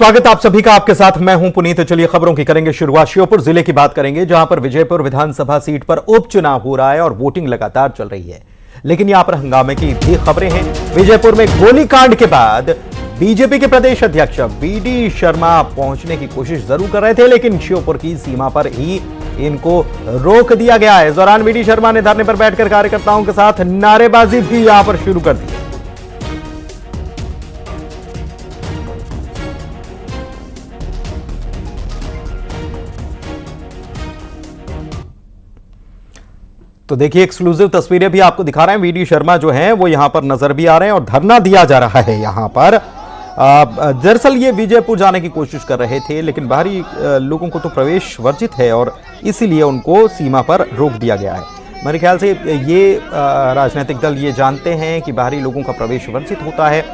स्वागत आप सभी का। आपके साथ मैं हूं पुनीत। चलिए खबरों की करेंगे शुरुआत। श्योपुर जिले की बात करेंगे, जहां पर विजयपुर विधानसभा सीट पर उपचुनाव हो रहा है और वोटिंग लगातार चल रही है, लेकिन यहां पर हंगामे की भी खबरें हैं। विजयपुर में गोलीकांड के बाद बीजेपी के प्रदेश अध्यक्ष वीडी शर्मा पहुंचने की कोशिश जरूर कर रहे थे, लेकिन श्योपुर की सीमा पर ही इनको रोक दिया गया है। इस दौरान वीडी शर्मा ने धरने पर बैठकर कार्यकर्ताओं के साथ नारेबाजी भी यहां पर शुरू कर दी। तो देखिए, एक्सक्लूसिव तस्वीरें भी आपको दिखा रहे हैं। वीडी शर्मा जो हैं वो यहां पर नजर भी आ रहे हैं और धरना दिया जा रहा है यहां पर। दरअसल ये विजयपुर जाने की कोशिश कर रहे थे, लेकिन बाहरी लोगों को तो प्रवेश वर्जित है और इसीलिए उनको सीमा पर रोक दिया गया है। मेरे ख्याल से ये राजनीतिक दल ये जानते हैं कि बाहरी लोगों का प्रवेश वर्जित होता है,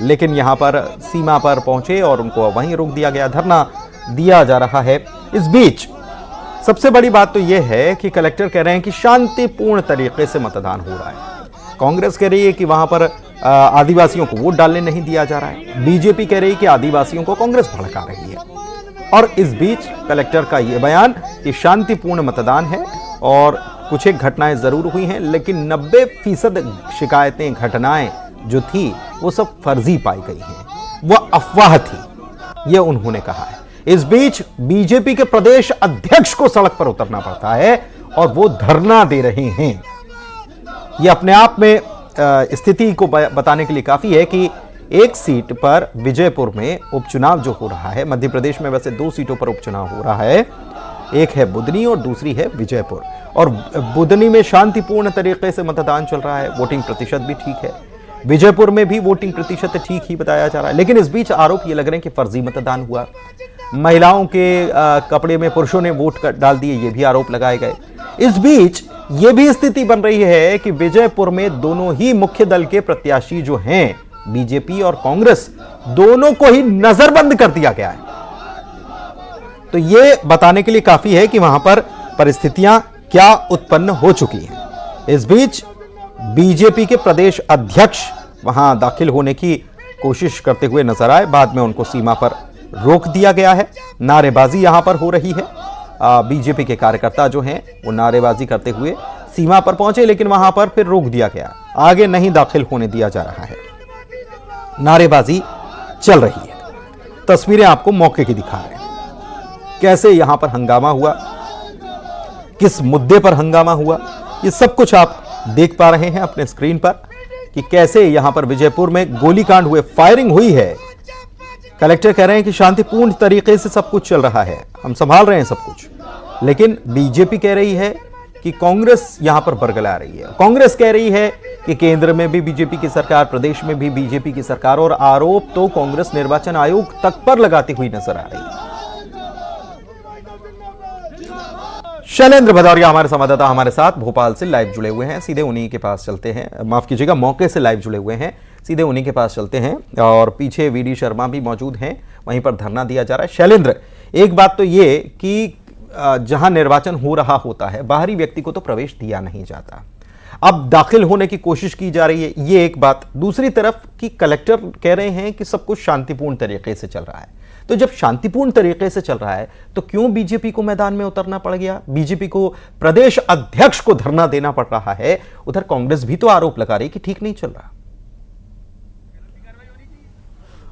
लेकिन यहां पर सीमा पर पहुंचे और उनको वहीं रोक दिया गया, धरना दिया जा रहा है। इस बीच सबसे बड़ी बात तो यह है कि कलेक्टर कह रहे हैं कि शांतिपूर्ण तरीके से मतदान हो रहा है। कांग्रेस कह रही है कि वहां पर आदिवासियों को वोट डालने नहीं दिया जा रहा है। बीजेपी कह रही है कि आदिवासियों को कांग्रेस भड़का रही है। और इस बीच कलेक्टर का यह बयान कि शांतिपूर्ण मतदान है और कुछ एक घटनाएं जरूर हुई हैं, लेकिन 90% शिकायतें, घटनाएं जो थी वो सब फर्जी पाई गई हैं, वह अफवाह थी, यह उन्होंने कहा है। इस बीच बीजेपी के प्रदेश अध्यक्ष को सड़क पर उतरना पड़ता है और वो धरना दे रहे हैं। यह अपने आप में स्थिति को बताने के लिए काफी है कि एक सीट पर विजयपुर में उपचुनाव जो हो रहा है, मध्य प्रदेश में वैसे 2 सीटों पर उपचुनाव हो रहा है, एक है बुदनी और दूसरी है विजयपुर। और बुदनी में शांतिपूर्ण तरीके से मतदान चल रहा है, वोटिंग प्रतिशत भी ठीक है। विजयपुर में भी वोटिंग प्रतिशत ठीक ही बताया जा रहा है, लेकिन इस बीच आरोप ये लग रहे हैं कि फर्जी मतदान हुआ, महिलाओं के कपड़े में पुरुषों ने वोट डाल दिए, ये भी आरोप लगाए गए। इस बीच ये भी स्थिति बन रही है कि विजयपुर में दोनों ही मुख्य दल के प्रत्याशी जो हैं, बीजेपी और कांग्रेस, दोनों को ही नजरबंद कर दिया गया है। तो ये बताने के लिए काफी है कि वहां पर परिस्थितियां क्या उत्पन्न हो चुकी हैं। इस बीच बीजेपी के प्रदेश अध्यक्ष वहां दाखिल होने की कोशिश करते हुए नजर आए, बाद में उनको सीमा पर रोक दिया गया है। नारेबाजी यहां पर हो रही है। बीजेपी के कार्यकर्ता जो हैं वो नारेबाजी करते हुए सीमा पर पहुंचे, लेकिन वहां पर फिर रोक दिया गया, आगे नहीं दाखिल होने दिया जा रहा है। नारेबाजी चल रही है। तस्वीरें आपको मौके की दिखा रहे हैं, कैसे यहां पर हंगामा हुआ, किस मुद्दे पर हंगामा हुआ, ये सब कुछ आप देख पा रहे हैं अपने स्क्रीन पर कि कैसे यहां पर विजयपुर में गोलीकांड हुए, फायरिंग हुई है। कलेक्टर कह रहे हैं कि शांतिपूर्ण तरीके से सब कुछ चल रहा है, हम संभाल रहे हैं सब कुछ, लेकिन बीजेपी कह रही है कि कांग्रेस यहां पर बरगला रही है। कांग्रेस कह रही है कि केंद्र में भी बीजेपी की सरकार, प्रदेश में भी बीजेपी की सरकार, और आरोप तो कांग्रेस निर्वाचन आयोग तक पर लगाती हुई नजर आ रही है। शैलेंद्र भदौरिया हमारे संवाददाता हमारे साथ भोपाल से लाइव जुड़े हुए हैं, सीधे उन्हीं के पास चलते हैं। माफ कीजिएगा, मौके से लाइव जुड़े हुए हैं, सीधे उन्हीं के पास चलते हैं। और पीछे वीडी शर्मा भी मौजूद हैं, वहीं पर धरना दिया जा रहा है। शैलेंद्र, एक बात तो ये कि जहां निर्वाचन हो रहा होता है, बाहरी व्यक्ति को तो प्रवेश दिया नहीं जाता, अब दाखिल होने की कोशिश की जा रही है, ये एक बात। दूसरी तरफ कि कलेक्टर कह रहे हैं कि सब कुछ शांतिपूर्ण तरीके से चल रहा है। तो जब शांतिपूर्ण तरीके से चल रहा है तो क्यों बीजेपी को मैदान में उतरना पड़ गया? बीजेपी को प्रदेश अध्यक्ष को धरना देना पड़ रहा है। उधर कांग्रेस भी तो आरोप लगा रही कि ठीक नहीं चल रहा।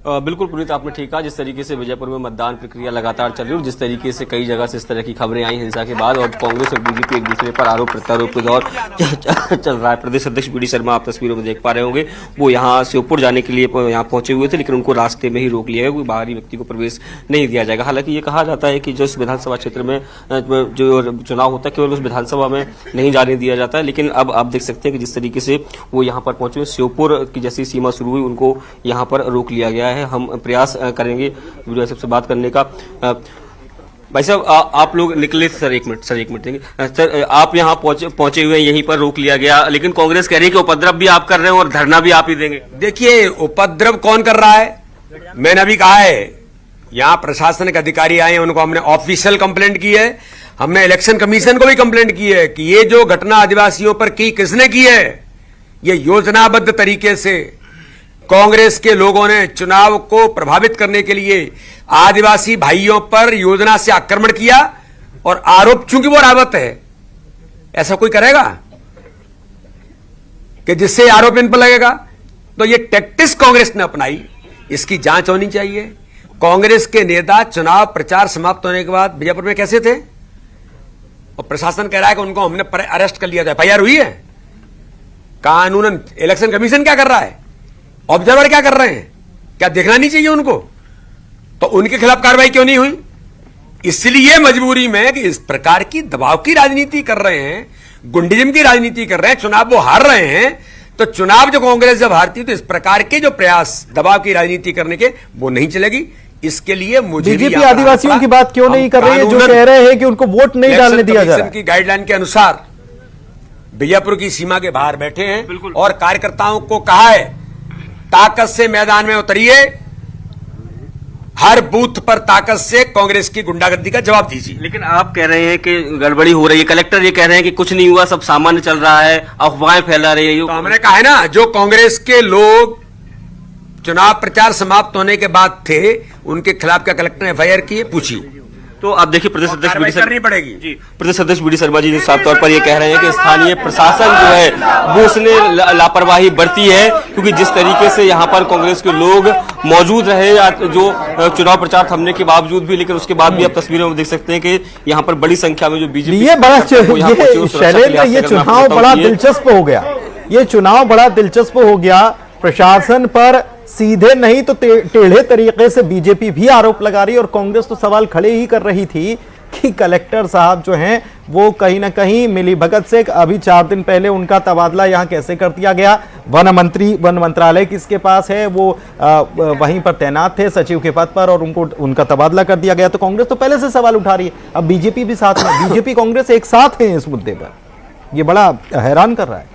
बिल्कुल पुनीत, आपने ठीक कहा। जिस तरीके से विजयपुर में मतदान प्रक्रिया लगातार चल रही है और जिस तरीके से कई जगह से इस तरह की खबरें आई हिंसा के बाद, और कांग्रेस और बीजेपी एक दूसरे पर आरोप प्रत्यारोप के दौर चल रहा है। प्रदेश अध्यक्ष वीडी शर्मा आप तस्वीरों में देख पा रहे होंगे, वो यहाँ श्योपुर जाने के लिए यहाँ पहुंचे हुए थे, लेकिन उनको रास्ते में ही रोक लिया गया, कोई बाहरी व्यक्ति को प्रवेश नहीं दिया जाएगा। हालांकि ये कहा जाता है कि जो विधानसभा क्षेत्र में जो चुनाव होता है केवल उस विधानसभा में नहीं जाने दिया जाता है, लेकिन अब आप देख सकते हैं कि जिस तरीके से वो यहाँ पर पहुंचे, श्योपुर की जैसी सीमा शुरू हुई उनको यहाँ पर रोक लिया गया है। हम प्रयास करेंगे वीडियो सबसे बात करने का। भाई साहब, आप लोग निकले, सर एक मिनट देंगे सर। आप यहाँ पहुंचे हुए, यहीं पर रोक लिया गया, लेकिन कांग्रेस कह रही है कि उपद्रव भी आप कर रहे हैं और धरना भी आप ही देंगे। देखिए, उपद्रव कौन कर रहा है? मैंने अभी कहा है, यहाँ प्रशासनिक अधिकारी आए हैं, उनको हमने ऑफिशियल कंप्लेंट की है। हमने इलेक्शन कमीशन को भी कंप्लेंट की है कि ये जो घटना आदिवासियों पर की, किसने की है? ये योजनाबद्ध तरीके से कांग्रेस के लोगों ने चुनाव को प्रभावित करने के लिए आदिवासी भाइयों पर योजना से आक्रमण किया और आरोप चूंकि वो रावत है, ऐसा कोई करेगा कि जिससे आरोप इन पर लगेगा? तो ये टैक्टिक्स कांग्रेस ने अपनाई, इसकी जांच होनी चाहिए। कांग्रेस के नेता चुनाव प्रचार समाप्त होने के बाद बीजापुर में कैसे थे, और प्रशासन कह रहा है कि उनको हमने अरेस्ट कर लिया था, एफआईआर हुई है। कानूनन इलेक्शन कमीशन क्या कर रहा है, ऑब्जर्वर क्या कर रहे हैं, क्या देखना नहीं चाहिए उनको? तो उनके खिलाफ कार्रवाई क्यों नहीं हुई? इसलिए मजबूरी में कि इस प्रकार की दबाव की राजनीति कर रहे हैं, गुंडिज्म की राजनीति कर रहे हैं, चुनाव वो हार रहे हैं, तो चुनाव जो कांग्रेस जब हारती तो इस प्रकार के जो प्रयास दबाव की राजनीति करने के वो नहीं चलेगी। इसके लिए मुझे बीजेपी आदिवासियों की बात क्यों नहीं कर रही है, जो कह रहे हैं कि उनको वोट नहीं डालने दिया जा रहा है? की गाइडलाइन के अनुसार बीजापुर की सीमा के बाहर बैठे हैं और कार्यकर्ताओं को कहा है ताकत से मैदान में उतरिए, हर बूथ पर ताकत से कांग्रेस की गुंडागर्दी का जवाब दीजिए। लेकिन आप कह रहे हैं कि गड़बड़ी हो रही है, कलेक्टर ये कह रहे हैं कि कुछ नहीं हुआ, सब सामान्य चल रहा है, अफवाहें फैला रही है। तो हमने कहा है ना, जो कांग्रेस के लोग चुनाव प्रचार समाप्त होने के बाद थे, उनके खिलाफ क्या कलेक्टर ने एफआईआर की है, पूछिए। तो आप देखिए प्रदेश अध्यक्ष बीडी करनी पड़ेगी जी, प्रदेश अध्यक्ष बीडी शर्मा जी साफ तौर पर ये कह रहे हैं कि स्थानीय प्रशासन जो है वो उसने लापरवाही बरती है, क्योंकि जिस तरीके से यहाँ पर कांग्रेस के लोग मौजूद रहे जो चुनाव प्रचार थमने के बावजूद भी, लेकिन उसके बाद भी आप तस्वीरों में देख सकते हैं कि यहाँ पर बड़ी संख्या में जो बीजेपी ये बड़ा ये चुनाव बड़ा दिलचस्प हो गया, ये चुनाव बड़ा दिलचस्प हो गया। प्रशासन पर सीधे नहीं तो टेढ़े तरीके से बीजेपी भी आरोप लगा रही, और कांग्रेस तो सवाल खड़े ही कर रही थी कि कलेक्टर साहब जो हैं वो कहीं ना कहीं मिलीभगत से, अभी 4 दिन पहले उनका तबादला यहां कैसे कर दिया गया, वन मंत्रालय किसके पास है, वो वहीं पर तैनात थे सचिव के पद पर, और उनका तबादला कर दिया गया। तो कांग्रेस तो पहले से सवाल उठा रही है, अब बीजेपी भी साथ में, बीजेपी कांग्रेस एक साथ है इस मुद्दे पर। यह बड़ा हैरान कर रहा है।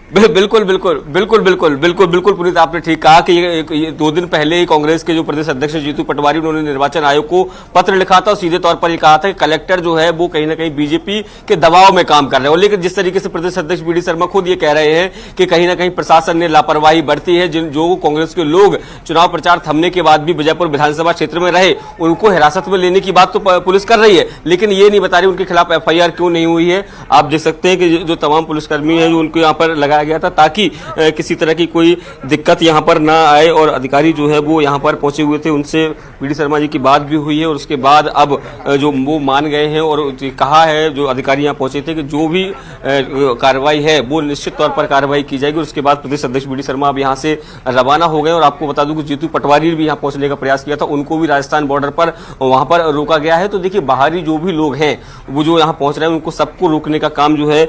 बिल्कुल बिल्कुल बिल्कुल बिल्कुल बिल्कुल बिल्कुल पुनीत, आपने ठीक कहा कि ये 2 दिन पहले ही कांग्रेस के जो प्रदेश अध्यक्ष जीतू पटवारी, उन्होंने निर्वाचन आयोग को पत्र लिखा था और सीधे तौर पर ये कहा था कि कलेक्टर जो है वो कहीं ना कहीं बीजेपी के दबाव में काम कर रहे हैं। लेकिन जिस तरीके से प्रदेश अध्यक्ष बीडी शर्मा खुद ये कह रहे हैं कि कहीं ना कहीं प्रशासन ने लापरवाही बरती है, जो कांग्रेस के लोग चुनाव प्रचार थमने के बाद भी विजयपुर विधानसभा क्षेत्र में रहे, उनको हिरासत में लेने की बात तो पुलिस कर रही है, लेकिन ये नहीं बता रही उनके खिलाफ एफआईआर क्यों नहीं हुई है। आप देख सकते हैं कि जो तमाम पुलिसकर्मी है जो उनको यहाँ पर लगाया गया था ताकि किसी तरह की कोई दिक्कत यहां पर ना आए, और अधिकारी जो है वो यहां पर पहुंचे हुए थे, उनसे बीडी शर्मा जी की बात भी हुई है, और उसके बाद अब जो वो मान गए हैं और कहा है जो अधिकारी यहां पहुंचे थे कि जो भी कार्रवाई है वो निश्चित तौर पर कार्रवाई की जाएगी। और उसके बाद प्रदेश अध्यक्ष बीडी शर्मा अब यहां से रवाना हो गए, और आपको बता दूं कि जीतू पटवारी भी यहां पहुंचने का प्रयास किया था, उनको भी राजस्थान बॉर्डर पर वहां पर रोका गया है। तो देखिए बाहरी जो भी लोग हैं वो जो यहाँ पहुंच रहे हैं उनको सबको रोकने का काम जो है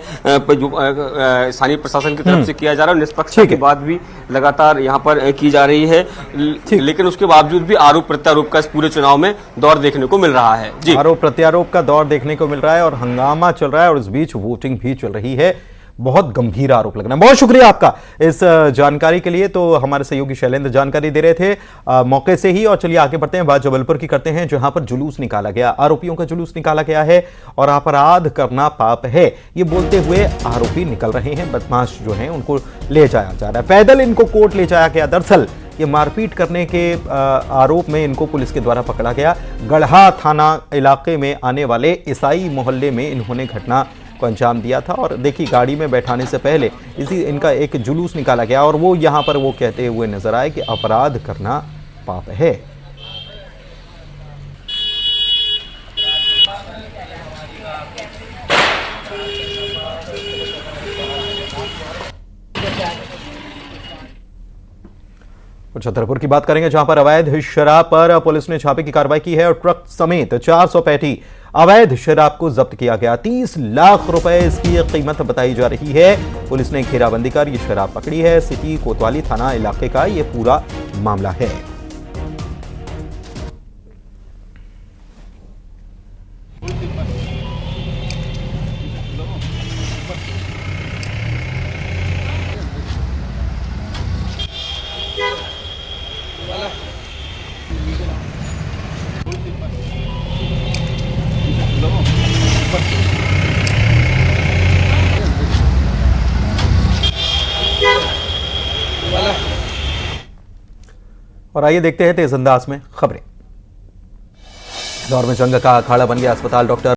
स्थानीय प्रशासन की तरफ से किया जा रहा है, निष्पक्षता की बात भी लगातार यहाँ पर की जा रही है, लेकिन उसके बावजूद भी आरोप प्रत्यारोप का इस पूरे चुनाव में दौर देखने को मिल रहा है। जी, आरोप प्रत्यारोप का दौर देखने को मिल रहा है और हंगामा चल रहा है, और इस बीच वोटिंग भी चल रही है। बहुत गंभीर आरोप लग रहा है। बहुत शुक्रिया आपका इस जानकारी के लिए। तो हमारे सहयोगी शैलेंद्र जानकारी दे रहे थे मौके से ही। और चलिए आगे बढ़ते हैं, बात जबलपुर की करते हैं, जहां पर जुलूस निकाला गया, आरोपियों का जुलूस निकाला गया है और अपराध करना पाप है, ये बोलते हुए आरोपी निकल रहे हैं। बदमाश जो हैं उनको ले जाया जा रहा है, पैदल इनको कोर्ट ले जाया गया। दरअसल ये मारपीट करने के आरोप में इनको पुलिस के द्वारा पकड़ा गया। गढ़ा थाना इलाके में आने वाले ईसाई मोहल्ले में इन्होंने घटना को अंजाम दिया था। और देखिए गाड़ी में बैठाने से पहले इनका एक जुलूस निकाला गया और वो यहाँ पर वो कहते हुए नजर आए कि अपराध करना पाप है। छतरपुर की बात करेंगे, जहां पर अवैध शराब पर पुलिस ने छापे की कार्रवाई की है और ट्रक समेत 400 पेटी अवैध शराब को जब्त किया गया। 30 लाख रुपए इसकी कीमत बताई जा रही है। पुलिस ने घेराबंदी कर ये शराब पकड़ी है। सिटी कोतवाली थाना इलाके का ये पूरा मामला है। और आइए देखते हैं तेज अंदाज में खबरें। दौर में जंग का अखाड़ा बन गया अस्पताल। डॉक्टर